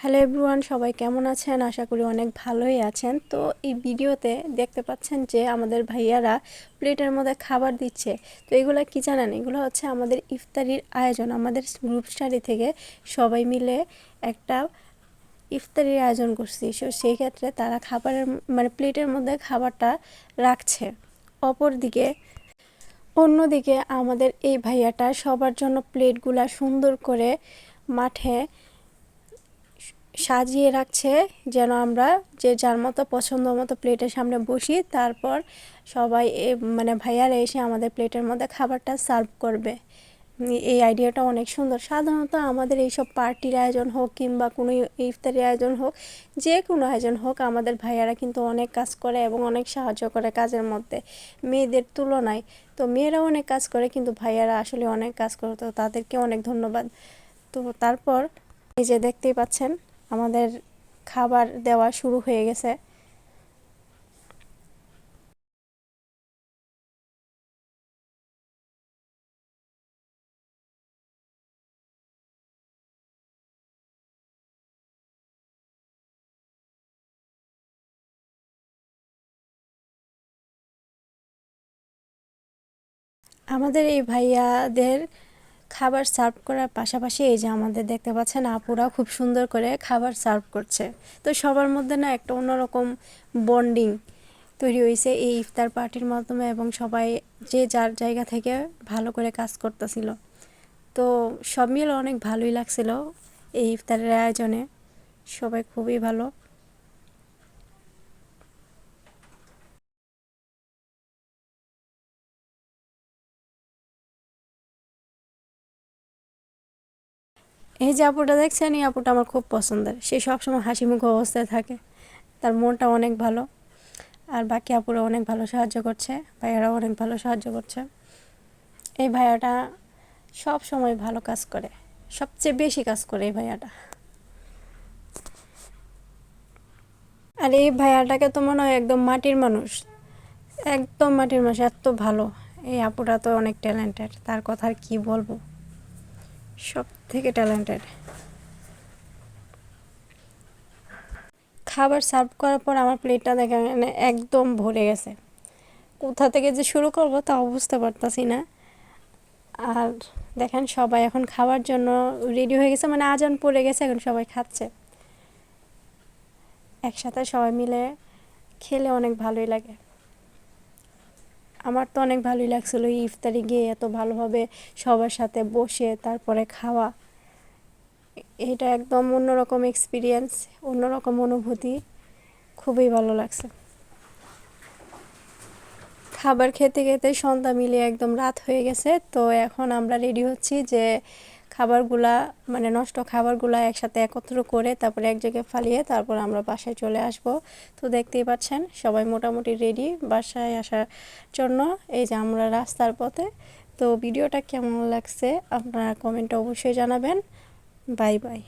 Hello everyone, সবাই কেমন আছেন? আশা করি অনেক ভালোই আছেন। তো এই ভিডিওতে দেখতে পাচ্ছেন যে আমাদের ভাইয়ারা প্লেটের মধ্যে খাবার দিচ্ছে। তো এগুলো কি জানেন? এগুলো হচ্ছে আমাদের ইফতারির আয়োজন। আমাদের গ্রুপ স্টাডি থেকে সবাই মিলে একটা ইফতারির আয়োজন করছি। সেই ক্ষেত্রে তারা খাবারের প্লেটের মধ্যে খাবারটা রাখছে। অন্যদিকে আমাদের এই ভাইয়াটা সবার জন্য প্লেটগুলা সুন্দর করে মাঠে সাজিয়ে রাখছে, যেন আমরা যে যার মতো পছন্দ মতো প্লেটের সামনে বসি। তারপর সবাই ভাইয়ারা এসে আমাদের প্লেটের মধ্যে খাবারটা সার্ভ করবে। এই আইডিয়াটা অনেক সুন্দর। সাধারণত আমাদের এইসব পার্টির আয়োজন হোক কিংবা কোনো ইফতারির আয়োজন হোক, যে কোনো আয়োজন হোক, আমাদের ভাইয়ারা কিন্তু অনেক কাজ করে এবং অনেক সাহায্য করে কাজের মধ্যে মেয়েদের তুলনায়। তো মেয়েরাও অনেক কাজ করে, কিন্তু ভাইয়ারা আসলে অনেক কাজ করে, তো তাদেরকে অনেক ধন্যবাদ। তো তারপর এই যে দেখতেই পাচ্ছেন আমাদের খাবার দেওয়া শুরু হয়ে গেছে। আমাদের এই ভাইয়াদের খাবার সার্ভ করার পাশাপাশি এই যে আমাদের দেখতে পাচ্ছেন আপুরা খুব সুন্দর করে খাবার সার্ভ করছে। তো সবার মধ্যে না একটা অন্যরকম বন্ডিং তৈরি হয়েছে এই ইফতার পার্টির মাধ্যমে, এবং সবাই যে যার জায়গা থেকে ভালো করে কাজ করতেছিল। তো সব মিলে অনেক ভালোই লাগছিল এই ইফতারের আয়োজনে। সবাই খুবই ভালো। এই যে আপুটা দেখছেন, এই আপুটা আমার খুব পছন্দের। সে সবসময় হাসি মুখ অবস্থায় থাকে, তার মনটা অনেক ভালো। আর বাকি আপুরা অনেক ভালো সাহায্য করছে, ভাইয়ারাও অনেক ভালো সাহায্য করছে। এই ভাইয়াটা সব সময় ভালো কাজ করে, সবচেয়ে বেশি কাজ করে এই ভাইয়াটা। আর এই ভাইয়াটাকে তো মনে হয় একদম মাটির মানুষ, একদম মাটির মানুষ, এত ভালো। এই আপুটা তো অনেক ট্যালেন্টেড, তার কথা আর কি বলবো, সব থেকে ট্যালেন্টেড। খাবার সার্ভ করার পর আমার প্লেটটা দেখে একদম ভরে গেছে। কোথা থেকে যে শুরু করবো তাও বুঝতে পারতাছি না। আর দেখেন সবাই এখন খাওয়ার জন্য রেডি হয়ে গেছে, আজান পড়ে গেছে, এখন সবাই খাচ্ছে। একসাথে সবাই মিলে খেলে অনেক ভালোই লাগে। আমার তো অনেক ভালোই লাগছিল এই ইফতারি গিয়ে এত ভালোভাবে সবার সাথে বসে তারপরে খাওয়া। এটা একদম অন্যরকম এক্সপিরিয়েন্স, অন্যরকম অনুভূতি। খুবই ভালো লাগছে। খাবার খেতে খেতে সন্ধ্যা মিলিয়ে একদম রাত হয়ে গেছে। তো এখন আমরা রেডি হচ্ছি যে খাবারগুলা নষ্ট খাবারগুলা একসাথে একত্র করে তারপরে এক জায়গায় ফালিয়ে তারপর আমরা বাসায় চলে আসব। তো দেখতেই পাচ্ছেন সবাই মোটামুটি রেডি বাসায় আসার জন্য। এই যে আমরা রাস্তার পথে। তো ভিডিওটা কেমন লাগছে আপনারা কমেন্টে অবশ্যই জানাবেন। Bye bye.